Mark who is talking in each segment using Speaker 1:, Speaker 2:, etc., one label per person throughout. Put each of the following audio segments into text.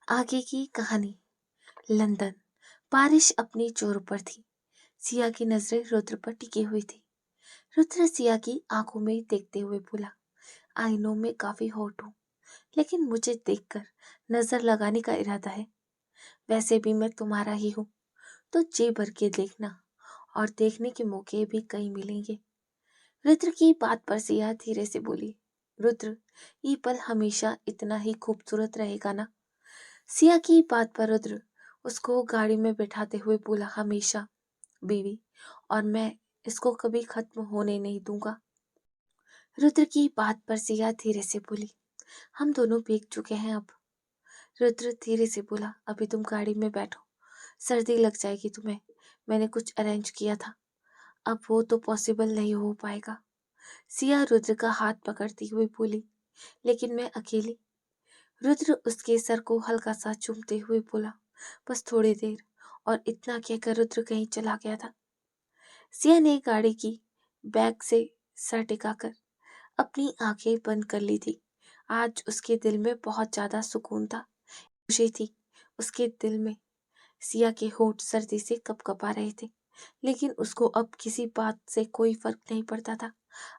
Speaker 1: आगे की कहानी। लंदन। बारिश अपनी जोर पर थी। सिया की नजरें रुद्र पर टिकी हुई थी। रुद्र सिया की आंखों में देखते हुए बोला, आई नो मैं काफी हॉट हूँ, लेकिन मुझे देखकर नजर लगाने का इरादा है। वैसे भी मैं तुम्हारा ही हूँ, तो जी भर के देखना, और देखने के मौके भी कई मिलेंगे। रुद्र की बात पर सिया धीरे से बोली, रुद्र, ये पल हमेशा इतना ही खूबसूरत रहेगा ना? सिया की बात पर रुद्र उसको गाड़ी में बैठाते हुए बोला, हमेशा बीवी, और मैं इसको कभी खत्म होने नहीं दूंगा। रुद्र की बात पर सिया धीरे से बोली, हम दोनों भीग चुके हैं अब। रुद्र धीरे से बोला, अभी तुम गाड़ी में बैठो, सर्दी लग जाएगी तुम्हें। मैंने कुछ अरेंज किया था, अब वो तो पॉसिबल नहीं हो पाएगा। सिया रुद्र का हाथ पकड़ती हुई बोली, लेकिन मैं अकेली। रुद्र उसके सर को हल्का सा चूमते हुए बोला, बस थोड़ी देर, और इतना कहकर रुद्र कहीं चला गया था। सिया ने गाड़ी की बैग से सर टिकाकर अपनी आंखें बंद कर ली थी। आज उसके दिल में बहुत ज्यादा सुकून था, खुशी थी। उसके दिल में सिया के होठ सर्दी से कपकपा रहे थे, लेकिन उसको अब किसी बात से कोई फर्क नहीं पड़ता था।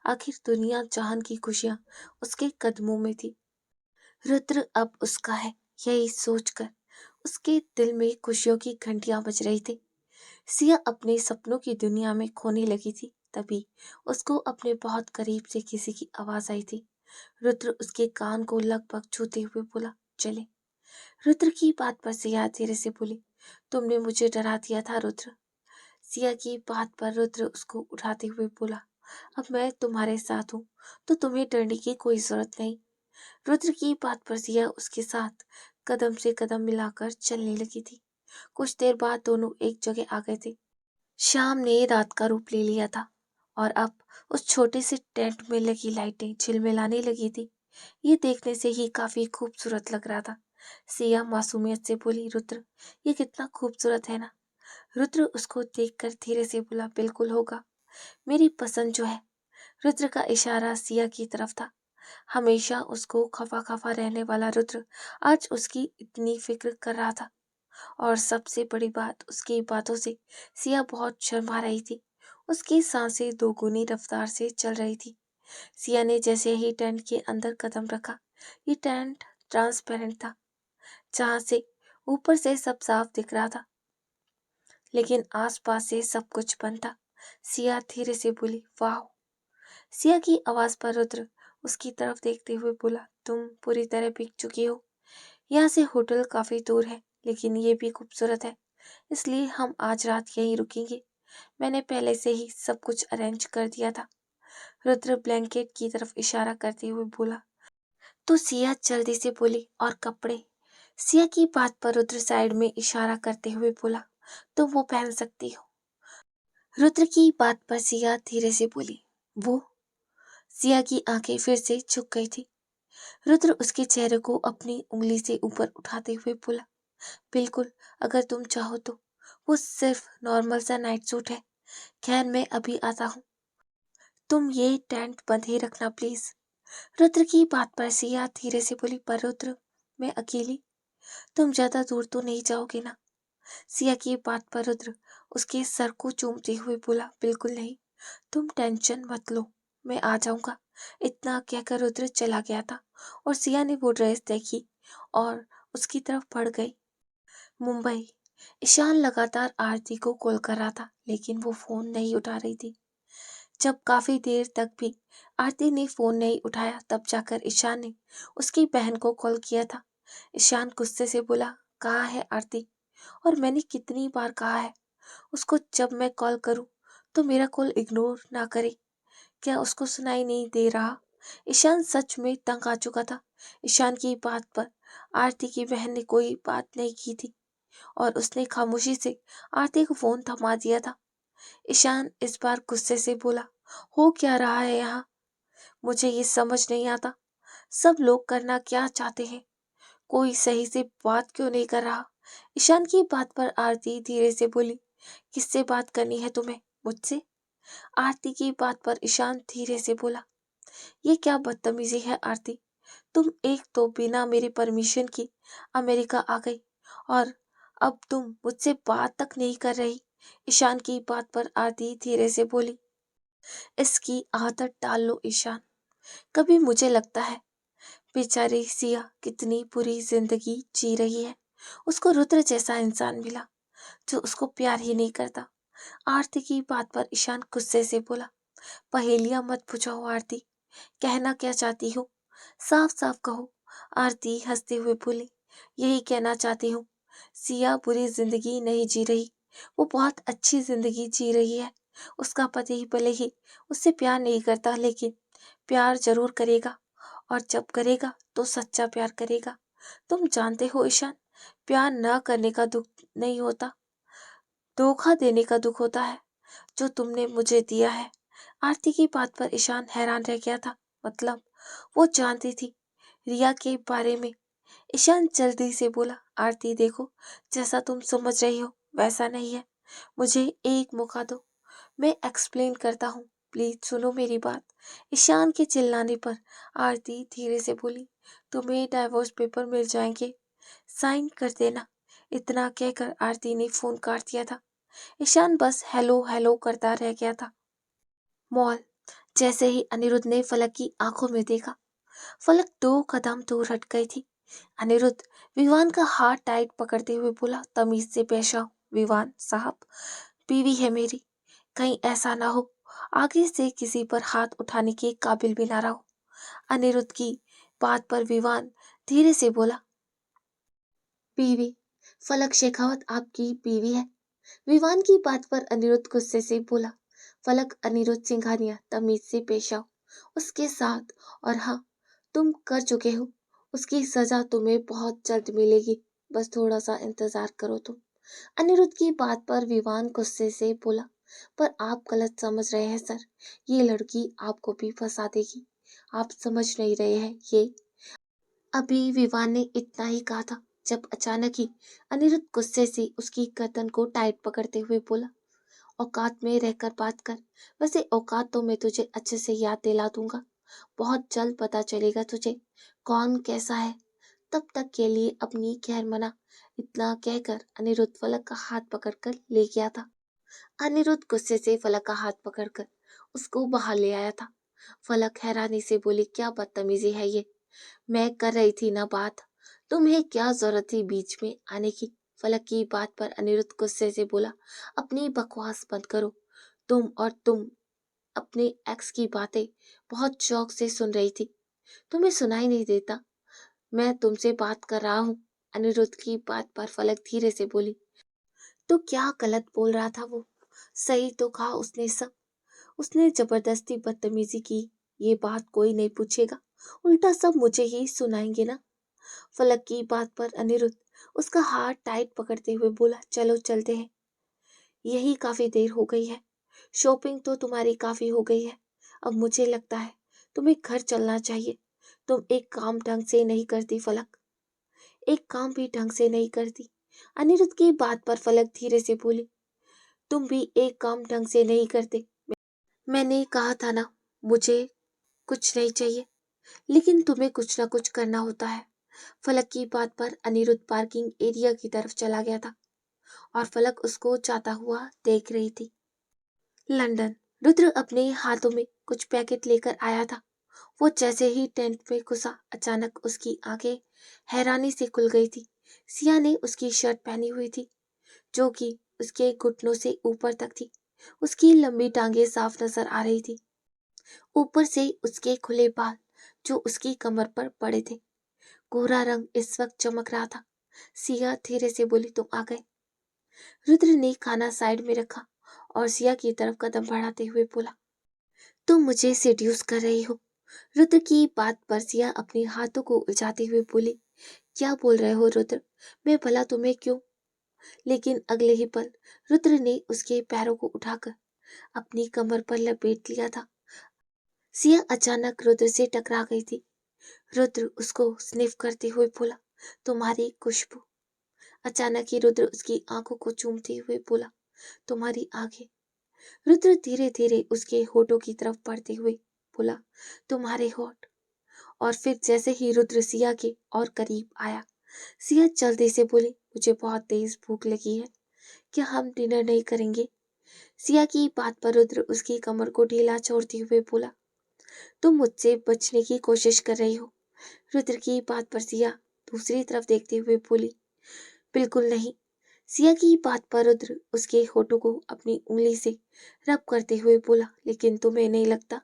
Speaker 1: आखिर दुनिया जहान की खुशियां उसके कदमों में थी। रुद्र अब उसका है, यही सोचकर उसके दिल में खुशियों की घंटियां बज रही थी। सिया अपने सपनों की दुनिया में खोने लगी थी। तभी उसको अपने बहुत करीब से किसी की आवाज आई थी। रुद्र उसके कान को लगभग छूते हुए बोला, चले। रुद्र की बात पर सिया धीरे से बोली, तुमने मुझे डरा दिया था रुद्र। सिया की बात पर रुद्र उसको उठाते हुए बोला, अब मैं तुम्हारे साथ हूँ, तो तुम्हें डरने की कोई जरूरत नहीं। रुद्र की बात पर सिया उसके साथ कदम से कदम मिलाकर चलने लगी थी। कुछ देर बाद दोनों एक जगह आ गए थे। शाम ने रात का रूप ले लिया था, और अब उस छोटे से टेंट में लगी लाइटें झिलमिलाने लगी थी। ये देखने से ही काफी खूबसूरत लग रहा था। सिया मासूमियत से बोली, रुद्र, ये कितना खूबसूरत है ना? रुद्र उसको देखकर धीरे से बोला, बिल्कुल होगा, मेरी पसंद जो है। रुद्र का इशारा सिया की तरफ था। हमेशा उसको खफा खफा रहने वाला रुद्र आज उसकी इतनी फिक्र कर रहा था। और सबसे बड़ी बात, उसकी बातों से सिया बहुत शर्मा रही थी। उसकी सांसें दोगुनी रफ्तार से चल रही थी। सिया ने जैसे ही टेंट के अंदर कदम रखा, ये टेंट ट्रांसपेरेंट था, जहां से ऊपर से सब साफ दिख रहा था, लेकिन आसपास से सब कुछ बंद था। सिया धीरे से बोली, वाह। सिया की आवाज पर रुद्र उसकी तरफ देखते हुए बोला, तुम पूरी तरह भीग चुकी हो। यहाँ से होटल काफी दूर है, लेकिन ये भी खूबसूरत है, इसलिए हम आज रात यहीं रुकेंगे। मैंने पहले से ही सब कुछ अरेंज कर दिया था। रुद्र ब्लैंकेट की तरफ इशारा करते हुए बोला। तो सिया जल्दी से बोली, और कपड़े? सिया की बात पर रुद्र साइड में इशारा करते हुए बोला, तो वो पहन सकती हो। रुद्र की बात पर सिया धीरे से बोली, वो? सिया की आंखें फिर से झुक गई थी। रुद्र उसके चेहरे को अपनी उंगली से ऊपर उठाते हुए बोला, बिल्कुल, अगर तुम चाहो तो। वो सिर्फ नॉर्मल सा नाइट सूट है। खैर, मैं अभी आता हूँ, तुम ये टेंट बंद ही रखना प्लीज। रुद्र की बात पर सिया धीरे से बोली, पर रुद्र, मैं अकेली, तुम ज्यादा दूर तो नहीं जाओगे ना? सिया की बात पर रुद्र उसके सर को चूमते हुए बोला, बिल्कुल नहीं, तुम टेंशन मत लो, मैं आ जाऊंगा। इतना कहकर रुद्र चला गया था, और सिया ने वो ड्रेस देखी और उसकी तरफ बढ़ गई। मुंबई। ईशान लगातार आरती को कॉल कर रहा था, लेकिन वो फोन नहीं उठा रही थी। जब काफी देर तक भी आरती ने फोन नहीं उठाया, तब जाकर ईशान ने उसकी बहन को कॉल किया था। ईशान गुस्से से बोला, कहाँ है आरती? और मैंने कितनी बार कहा है उसको, जब मैं कॉल करूं तो मेरा कॉल इग्नोर ना करे। क्या उसको सुनाई नहीं दे रहा? ईशान सच में तंग आ चुका था। ईशान की बात पर आरती की बहन ने कोई बात नहीं की थी, और उसने खामोशी से आरती को फोन थमा दिया था। ईशान इस बार गुस्से से बोला, हो क्या रहा है यहाँ? मुझे ये समझ नहीं आता, सब लोग करना क्या चाहते हैं, कोई सही से बात क्यों नहीं कर रहा? ईशान की बात पर आरती धीरे से बोली, किससे बात करनी है तुम्हें, मुझसे? आरती की बात पर ईशान धीरे से बोला, ये क्या बदतमीजी है आरती, तुम एक तो बिना मेरी परमिशन की अमेरिका आ गई और अब तुम मुझसे बात तक नहीं कर रही। ईशान की बात पर आरती धीरे से बोली, इसकी आदत डाल लो ईशान। कभी मुझे लगता है बेचारी सिया कितनी बुरी जिंदगी जी रही है। उसको रुद्र जैसा इंसान मिला जो उसको प्यार ही नहीं करता। आरती की बात पर ईशान गुस्से से बोला, पहेलियां मत बुझाओ आरती, कहना क्या चाहती हो साफ साफ कहो। आरती हंसते हुए बोली, यही कहना चाहती हूँ, सिया बुरी जिंदगी नहीं जी रही, वो बहुत अच्छी जिंदगी जी रही है। उसका पति भले ही उससे प्यार नहीं करता लेकिन प्यार जरूर करेगा, और जब करेगा तो सच्चा प्यार करेगा। तुम जानते हो ईशान, प्यार न करने का दुख नहीं होता, धोखा देने का दुख होता है, जो तुमने मुझे दिया है। आरती की बात पर ईशान हैरान रह गया था। मतलब वो जानती थी रिया के बारे में। ईशान जल्दी से बोला, आरती देखो, जैसा तुम समझ रही हो वैसा नहीं है। मुझे एक मौका दो, मैं एक्सप्लेन करता हूँ, प्लीज सुनो मेरी बात। ईशान के चिल्लाने पर आरती धीरे से बोली, तुम्हें डाइवोर्स पेपर मिल जाएंगे, साइन कर देना। इतना कहकर आरती ने फोन काट दिया था। ईशान बस हेलो हेलो करता रह गया था। मॉल। जैसे ही अनिरुद्ध ने फलक की आंखों में देखा, फलक 2 कदम दूर हट गई थी। अनिरुद्ध विवान का हाथ टाइट पकड़ते हुए बोला, तमीज से पेश आओ विवान साहब, बीवी है मेरी, कहीं ऐसा ना हो आगे से किसी पर हाथ उठाने के काबिल भी ना रहो। अनिरुद्ध की बात पर विवान धीरे से बोला, बीवी, फलक शेखावत आपकी बीवी है। विवान की बात पर अनिरुद्ध गुस्से से बोला, फलक अनिरुद्ध सिंघानिया, तमीज से पेश आओ उसके साथ। और हाँ, तुम कर चुके हो, उसकी सजा तुम्हें बहुत जल्द मिलेगी, बस थोड़ा सा इंतजार करो तुम। अनिरुद्ध की बात पर विवान गुस्से से बोला, पर आप गलत समझ रहे हैं सर, ये लड़की आपको भी फंसा देगी, आप समझ नहीं रहे हैं ये। अभी विवान ने इतना ही कहा था जब अचानक ही अनिरुद्ध गुस्से से उसकी गर्दन को टाइट पकड़ते हुए बोला, औकात में रहकर बात कर, वैसे औकात तो मैं तुझे अच्छे से याद दिला दूंगा, बहुत जल्द पता चलेगा तुझे कौन कैसा है, तब तक के लिए अपनी खैर मना। इतना कहकर अनिरुद्ध फलक का हाथ पकड़कर ले गया था। अनिरुद्ध गुस्से से फलक का हाथ पकड़कर उसको बाहर ले आया था। फलक हैरानी से बोली, क्या बदतमीजी है ये, मैं कर रही थी ना बात, तुम्हें क्या जरूरत थी बीच में आने की। फलक की बात पर अनिरुद्ध गुस्से से बोला, अपनी बकवास बंद करो, तुम अपने एक्स की बातें बहुत शौक से सुन रही थी, तुम्हें सुनाई नहीं देता, मैं तुमसे बात कर रहा हूँ। अनिरुद्ध की बात पर फलक धीरे से बोली, तो क्या गलत बोल रहा था वो, सही तो कहा उसने सब, उसने जबरदस्ती बदतमीजी की, ये बात कोई नहीं पूछेगा, उल्टा सब मुझे ही सुनाएंगे ना। फलक की बात पर अनिरुद्ध उसका हाथ टाइट पकड़ते हुए बोला, चलो चलते हैं, यही काफी देर हो गई है, शॉपिंग तो तुम्हारी काफी हो गई है, अब मुझे लगता है तुम्हें घर चलना चाहिए। तुम एक काम ढंग से नहीं करती फलक, एक काम भी ढंग से नहीं करती। अनिरुद्ध की बात पर फलक धीरे से बोली, तुम भी एक काम ढंग से नहीं करते। मैंने कहा था ना, मुझे कुछ नहीं चाहिए, लेकिन तुम्हें कुछ ना कुछ करना होता है। फलक की बात पर अनिरुद्ध पार्किंग एरिया की तरफ चला गया था और फलक उसको जाता हुआ देख रही थी। लंदन। रुद्र अपने हाथों में कुछ पैकेट लेकर आया था। वो जैसे ही टेंट में घुसा, अचानक उसकी आंखें हैरानी से खुल गई थी। सिया ने उसकी शर्ट पहनी हुई थी, जो कि उसके घुटनों से ऊपर तक थी। उसकी लंबी टांगें साफ नजर आ रही थी, ऊपर से उसके खुले बाल जो उसकी कमर पर पड़े थे। गोरा रंग इस वक्त चमक रहा था। सिया धीरे से बोली, तुम आ गए। रुद्र ने खाना साइड में रखा और सिया की तरफ कदम बढ़ाते हुए बोला, तुम मुझे सेड्यूस कर रही हो। रुद्र की बात पर सिया अपने हाथों को उलझाते हुए बोली, क्या बोल रहे हो रुद्र, मैं भला तुम्हें क्यों। लेकिन अगले ही पल रुद्र ने उसके पैरों को उठाकर अपनी कमर पर लपेट लिया था। सिया अचानक रुद्र से टकरा गई थी। रुद्र उसको स्निफ करते हुए बोला, तुम्हारी खुशबू। अचानक ही रुद्र उसकी आंखों को चूमते हुए बोला, तुम्हारी आंखें। रुद्र धीरे धीरे उसके होठों की तरफ बढ़ते हुए बोला, तुम्हारे होठ। और फिर जैसे ही रुद्र सिया के और करीब आया, सिया जल्दी से बोली, मुझे बहुत तेज भूख लगी है, क्या हम डिनर नहीं करेंगे? सिया की बात पर रुद्र उसकी कमर को ढीला छोड़ते हुए बोला, तुम मुझसे बचने की कोशिश कर रही हो? रुद्र की बात पर सिया दूसरी तरफ देखते हुए बोली, बिल्कुल नहीं। सिया की बात पर रुद्र उसके होठों को अपनी उंगली से रब करते हुए बोला, लेकिन तुम्हें नहीं लगता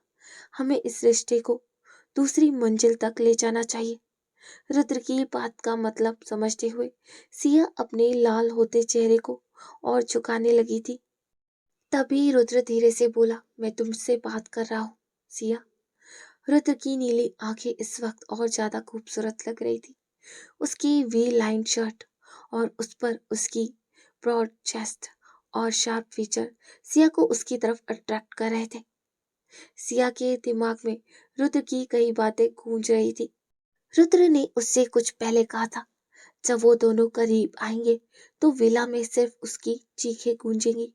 Speaker 1: हमें इस रिश्ते को दूसरी मंजिल तक ले जाना चाहिए? रुद्र की बात का मतलब समझते हुए सिया अपने लाल होते चेहरे को और झुकाने लगी थी। तभी रुद्र धीरे से बोला, मैं तुमसे बात कर रहा हूँ सिया। रुद्र की नीली आंखें इस वक्त और ज्यादा खूबसूरत लग रही थी। उसकी वी लाइन शर्ट और उस पर उसकी ब्रॉड चेस्ट और शार्प फीचर सिया को उसकी तरफ अट्रैक्ट कर रहे थे। सिया के दिमाग में रुद्र की कई बातें गूंज रही थी। रुद्र ने उससे कुछ पहले कहा था, जब वो दोनों करीब आएंगे तो विला में सिर्फ उसकी चीखें गूंजेंगी।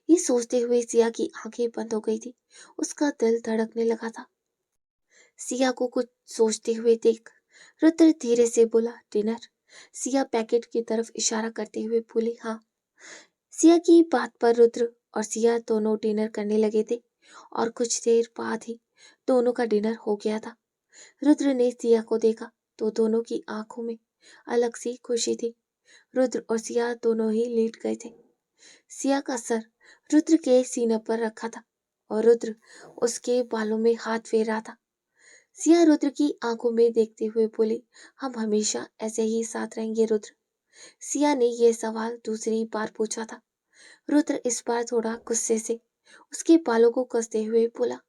Speaker 1: ये सोचते हुए सिया की आंखें बंद हो गई थी। उसका दिल धड़कने लगा था। सिया को कुछ सोचते हुए देख रुद्र धीरे से बोला, डिनर? सिया पैकेट की तरफ इशारा करते हुए बोली, हाँ। सिया की बात पर रुद्र और सिया दोनों डिनर करने लगे थे और कुछ देर बाद ही दोनों का डिनर हो गया था। रुद्र ने सिया को देखा तो दोनों की आंखों में अलग सी खुशी थी। रुद्र और सिया दोनों ही लेट गए थे। सिया का सर रुद्र के सीने पर रखा था और रुद्र उसके बालों में हाथ फेर रहा था। सिया रुद्र की आंखों में देखते हुए बोली, हम हमेशा ऐसे ही साथ रहेंगे रुद्र? सिया ने यह सवाल दूसरी बार पूछा था। रुद्र इस बार थोड़ा गुस्से से उसके बालों को कसते हुए बोला,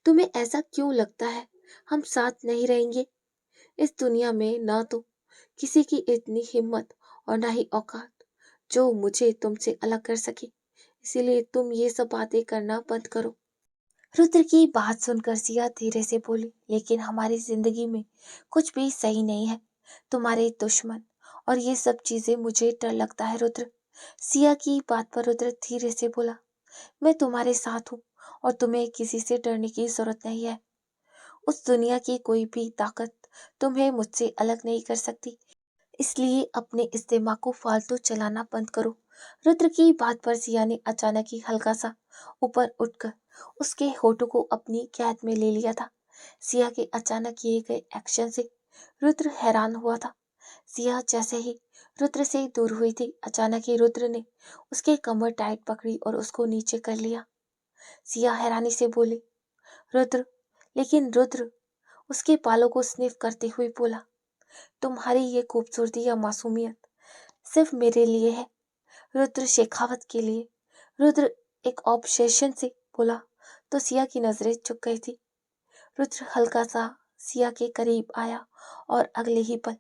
Speaker 1: तुम्हें ऐसा क्यों लगता है हम साथ नहीं रहेंगे? इस दुनिया में ना तो किसी की इतनी हिम्मत और ना ही औकात जो मुझे तुमसे अलग कर सके। इसीलिए तुम ये सब बातें करना बंद करो। रुद्र की बात सुनकर सिया धीरे से बोली, लेकिन हमारी जिंदगी में कुछ भी सही नहीं है। तुम्हारे दुश्मन और ये सब चीजें, मुझे डर लगता है रुद्र। सिया की बात पर रुद्र धीरे से बोला, मैं तुम्हारे साथ हूँ और तुम्हें किसी से डरने की जरूरत नहीं है। उस दुनिया की कोई भी ताकत तुम्हें मुझसे अलग नहीं कर सकती। इसलिए अपने इस दिमाग को फालतू चलाना बंद करो। रुद्र की बात पर सिया ने अचानक ही हल्का सा ऊपर उठकर उसके होठों को अपनी कैद में ले लिया था। सिया के अचानक किए गए एक्शन से रुद्र हैरान हुआ था। सिया जैसे ही रुद्र से दूर हुई थी, अचानक ही रुद्र ने उसके कमर टाइट पकड़ी और उसको नीचे कर लिया। सिया हैरानी से बोली, रुद्र? लेकिन रुद्र उसके बालों को स्निफ करते हुए बोला, तुम्हारी ये खूबसूरती या मासूमियत सिर्फ मेरे लिए है, रुद्र शेखावत के लिए। रुद्र एक ऑब्सेशन से बोला तो सिया की नजरें झुक गई थी। रुद्र हल्का सा सिया के करीब आया और अगले ही पल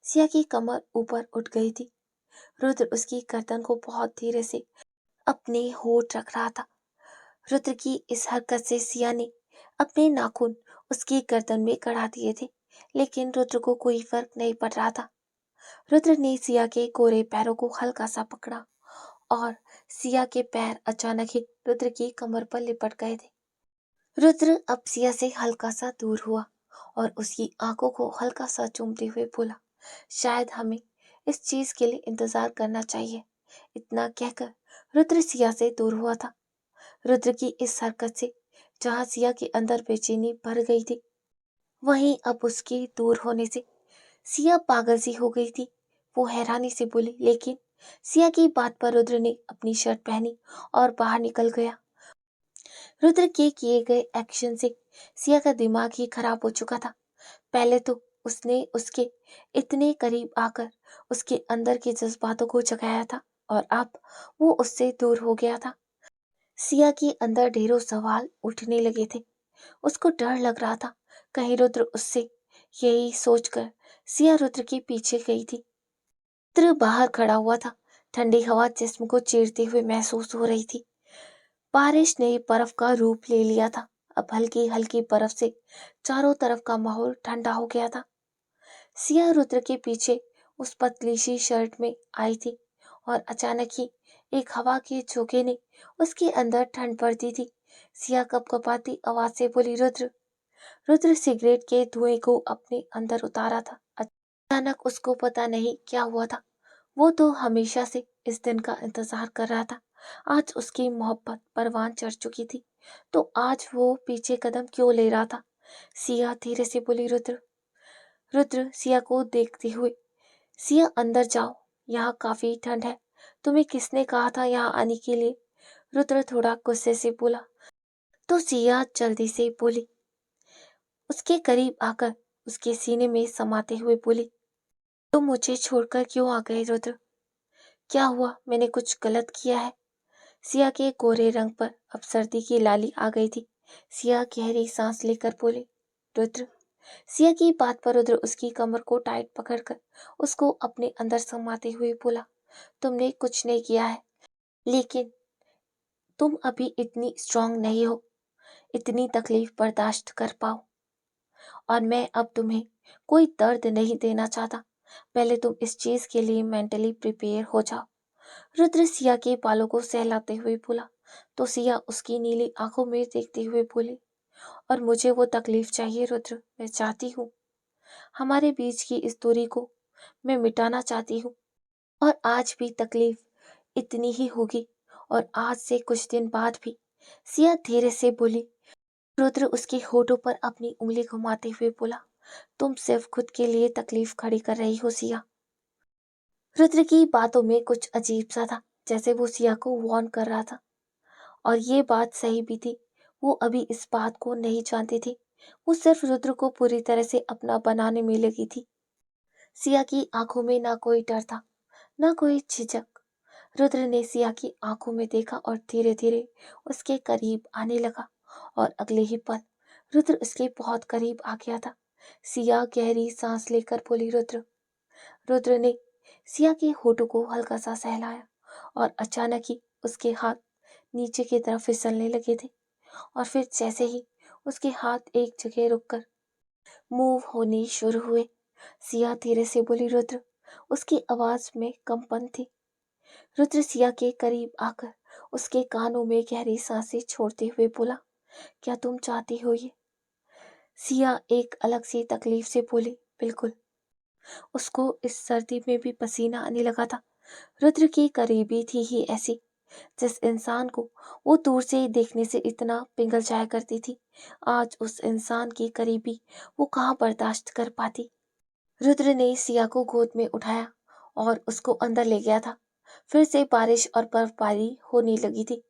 Speaker 1: सिया की कमर ऊपर उठ गई थी। रुद्र उसकी गर्दन को बहुत धीरे से अपने होठ रख रहा था। रुद्र की इस हरकत से सिया ने अपने नाखून उसकी गर्दन में गड़ा दिए थे, लेकिन रुद्र को कोई फर्क नहीं पड़ रहा था। रुद्र ने सिया के गोरे पैरों को हल्का सा पकड़ा और सिया के पैर अचानक ही रुद्र की कमर पर लिपट गए थे। रुद्र अब सिया से हल्का सा दूर हुआ और उसकी आंखों को हल्का सा चूमते हुए बोला, शायद हमें इस चीज के लिए इंतजार करना चाहिए। इतना कहकर रुद्र सिया से दूर हुआ था। रुद्र की इस हरकत से जहां सिया के अंदर बेचैनी भर गई थी, वहीं अब उसके दूर होने से सिया पागल सी हो गई थी। वो हैरानी से बोली, लेकिन सिया की बात पर रुद्र ने अपनी शर्ट पहनी और बाहर निकल गया। रुद्र के किए गए एक्शन से सिया का दिमाग ही खराब हो चुका था। पहले तो उसने उसके इतने करीब आकर उसके अंदर के जज्बातों को जगाया था और अब वो उससे दूर हो गया था। सिया के अंदर ढेरों सवाल उठने लगे थे। उसको डर लग रहा था कहीं रुद्र उससे, यही सोचकर सिया रुद्र के पीछे गई थी। रुद्र बाहर खड़ा हुआ था। ठंडी हवा जिस्म को चीरते हुए महसूस हो रही थी। बारिश ने बर्फ का रूप ले लिया था। अब हल्की हल्की बर्फ से चारों तरफ का माहौल ठंडा हो गया था। सिया रुद्र के पीछे उस पतली सी शर्ट में आई थी और अचानक ही एक हवा के झोंके ने उसके अंदर ठंड भर दी थी। सिया कपकपाती आवाज से बोली, रुद्र? रुद्र सिगरेट के धुएं को अपने अंदर उतारा था। अचानक उसको पता नहीं क्या हुआ था। वो तो हमेशा से इस दिन का इंतजार कर रहा था। आज उसकी मोहब्बत परवान चढ़ चुकी थी, तो आज वो पीछे कदम क्यों ले रहा था? सिया धीरे से बोली, रुद्र। रुद्र सिया को देखते हुए, सिया अंदर जाओ, यहाँ काफी ठंड है। तुम्हें किसने कहा था यहाँ आने के लिए? रुद्र थोड़ा गुस्से से बोला। तो सिया जल्दी से बोली, उसके करीब आकर उसके सीने में समाते हुए बोली, तुम मुझे छोड़कर क्यों आ गए रुद्र? क्या हुआ? मैंने कुछ गलत किया है? सिया के गोरे रंग पर अब सर्दी की लाली आ गई थी। सिया गहरी सांस लेकर बोले, रुद्र। सिया की बात पर रुद्र उसकी कमर को टाइट पकड़कर उसको अपने अंदर समाते हुए बोला, तुमने कुछ नहीं किया है, लेकिन तुम अभी इतनी स्ट्रांग नहीं हो, इतनी तकलीफ बर्दाश्त कर पाओ। और मैं अब तुम्हें कोई दर्द नहीं देना चाहता। पहले तुम इस चीज के लिए मेंटली प्रिपेयर हो जाओ। रुद्र सिया के बालों को सहलाते हुए बोला। तो सिया उसकी नीली आंखों में देखते हुए बोली, और मुझे वो तकलीफ चाहिए रुद्र। मैं चाहती हूँ, हमारे बीच की इस दूरी को मैं मिटाना चाहती हूँ। और आज भी तकलीफ इतनी ही होगी, और आज से कुछ दिन बाद भी। सिया धीरे से बोली। रुद्र उसके होठों पर अपनी उंगली घुमाते हुए बोला, तुम सिर्फ खुद के लिए तकलीफ खड़ी कर रही हो सिया। रुद्र की बातों में कुछ अजीब सा था, जैसे वो सिया को वार्न कर रहा था। और ये बात सही भी थी। वो अभी इस बात को नहीं जानती थी। वो सिर्फ रुद्र को पूरी तरह से अपना बनाने में लगी थी। सिया की आंखों में ना कोई डर था, ना कोई झिझक। रुद्र ने सिया की आंखों में देखा और धीरे धीरे उसके करीब आने लगा, और अगले ही पल रुद्र उसके बहुत करीब आ गया था। सिया गहरी सांस लेकर बोली, रुद्र। रुद्र ने सिया के होठों को हल्का सा सहलाया, और अचानक ही उसके हाथ नीचे की तरफ फिसलने लगे थे। और फिर जैसे ही उसके हाथ एक जगह रुककर मूव होने शुरू हुए, सिया धीरे से बोली, रुद्र। उसकी आवाज में कंपन थी। रुद्र सिया के करीब आकर उसके कानों में गहरी सांसें छोड़ते हुए बोला, क्या तुम चाहती हो ये? सिया एक अलग सी तकलीफ से बोली, बिल्कुल। उसको इस सर्दी में भी पसीना आने लगा था। रुद्र की करीबी थी ही ऐसी, जिस इंसान को वो दूर से देखने से इतना पिघल जाया करती थी, आज उस इंसान की करीबी वो कहाँ बर्दाश्त कर पाती। रुद्र ने सिया को गोद में उठाया और उसको अंदर ले गया था। फिर से बारिश और बर्फबारी होने लगी थी,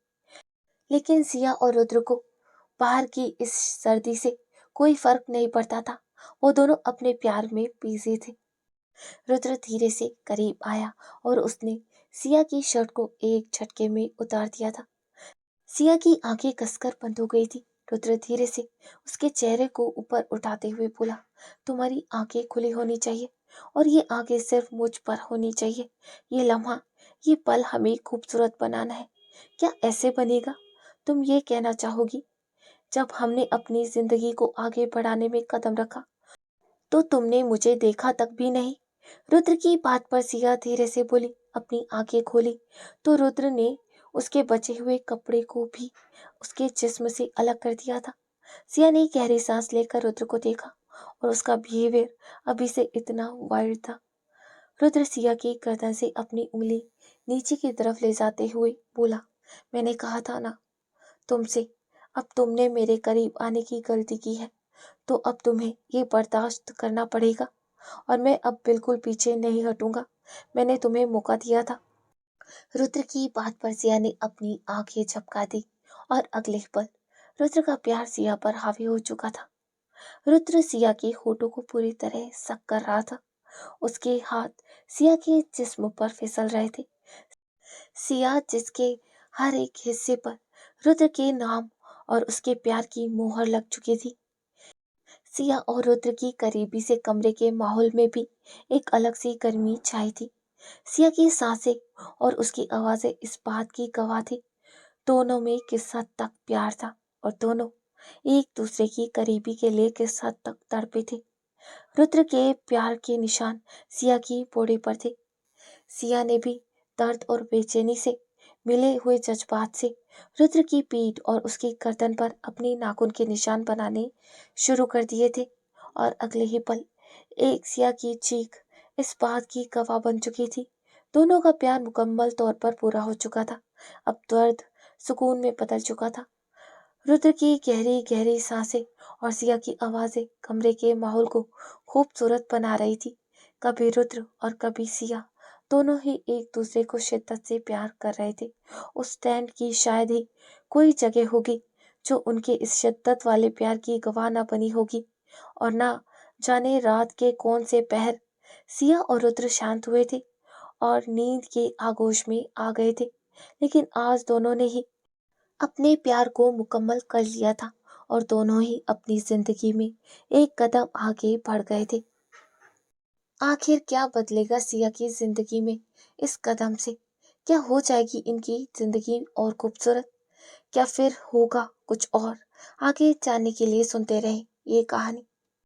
Speaker 1: लेकिन सिया और रुद्र को बाहर की इस सर्दी से कोई फर्क नहीं पड़ता था। वो दोनों अपने प्यार में बिजी थे। रुद्र धीरे से करीब आया और उसने सिया की शर्ट को एक झटके में उतार दिया था। सिया की आंखें कसकर बंद हो गई थी। रुद्र धीरे से उसके चेहरे को ऊपर उठाते हुए बोला, तुम्हारी आंखें खुली होनी चाहिए, और ये आंखें सिर्फ मुझ पर होनी चाहिए। ये लम्हा, ये पल हमें खूबसूरत बनाना है। क्या ऐसे बनेगा? तुम ये कहना चाहोगी, जब हमने अपनी जिंदगी को आगे बढ़ाने में कदम रखा तो तुमने मुझे देखा तक भी नहीं? रुद्र की बात पर सिया धीरे से बोली। अपनी आंखें खोली तो रुद्र ने उसके बचे हुए कपड़े को भी उसके जिस्म से अलग कर दिया था। सिया ने गहरी सांस लेकर रुद्र को देखा, और उसका बिहेवियर अभी से इतना वाइल्ड था। रुद्र सिया की गर्दन से अपनी उंगली नीचे की तरफ ले जाते हुए बोला, मैंने कहा था ना तुमसे, अब तुमने मेरे करीब आने की गलती की है, तो अब तुम्हें ये बर्दाश्त करना पड़ेगा। और मैं अब बिल्कुल पीछे नहीं हटूंगा। मैंने तुम्हें मौका दिया था। रुद्र की बात पर सिया ने अपनी आंखें झपका दी, और अगले पल रुद्र का प्यार सिया पर हावी हो चुका था। रुद्र सिया के होठों को पूरी तरह सक कर रहा था। उसके हाथ सिया के जिस्म पर फिसल रहे थे। सिया जिसके हर एक हिस्से पर रुद्र के नाम और उसके प्यार की मोहर लग चुकी थी। सिया और रुद्र की करीबी से कमरे के माहौल में भी एक अलग सी गर्मी छाई थी। सिया की सांसें और उसकी आवाजें इस बात की गवाह थी, दोनों में किस हद तक प्यार था, और दोनों एक दूसरे की करीबी के लिए किस हद तक तड़पे थे। रुद्र के प्यार के निशान सिया की बॉडी पर थे। सिया ने भी दर्द और बेचैनी से मिले हुए जज्बात से रुद्र की पीठ और उसकी गर्दन पर अपनी नाखून के निशान बनाने शुरू कर दिए थे। और अगले ही पल एक सिया की चीख इस बात की गवाह बन चुकी थी। दोनों का प्यार मुकम्मल तौर पर पूरा हो चुका था। अब दर्द सुकून में बदल चुका था। रुद्र की गहरी गहरी सांसें और सिया की आवाजें कमरे के माहौल को खूबसूरत बना रही थी। कभी रुद्र और कभी सिया दोनों ही एक दूसरे को शिद्दत से प्यार कर रहे थे। उस स्टैंड की शायद ही कोई जगह होगी जो उनके इस शिद्दत वाले प्यार की गवाह न बनी होगी। और ना जाने रात के कौन से पहर सिया और रुद्र शांत हुए थे और नींद के आगोश में आ गए थे। लेकिन आज दोनों ने ही अपने प्यार को मुकम्मल कर लिया था और दोनों ही अपनी जिंदगी में एक कदम आगे बढ़ गए थे। आखिर क्या बदलेगा सिया की जिंदगी में इस कदम से? क्या हो जाएगी इनकी जिंदगी और खूबसूरत? क्या फिर होगा कुछ और? आगे जानने के लिए सुनते रहें ये कहानी।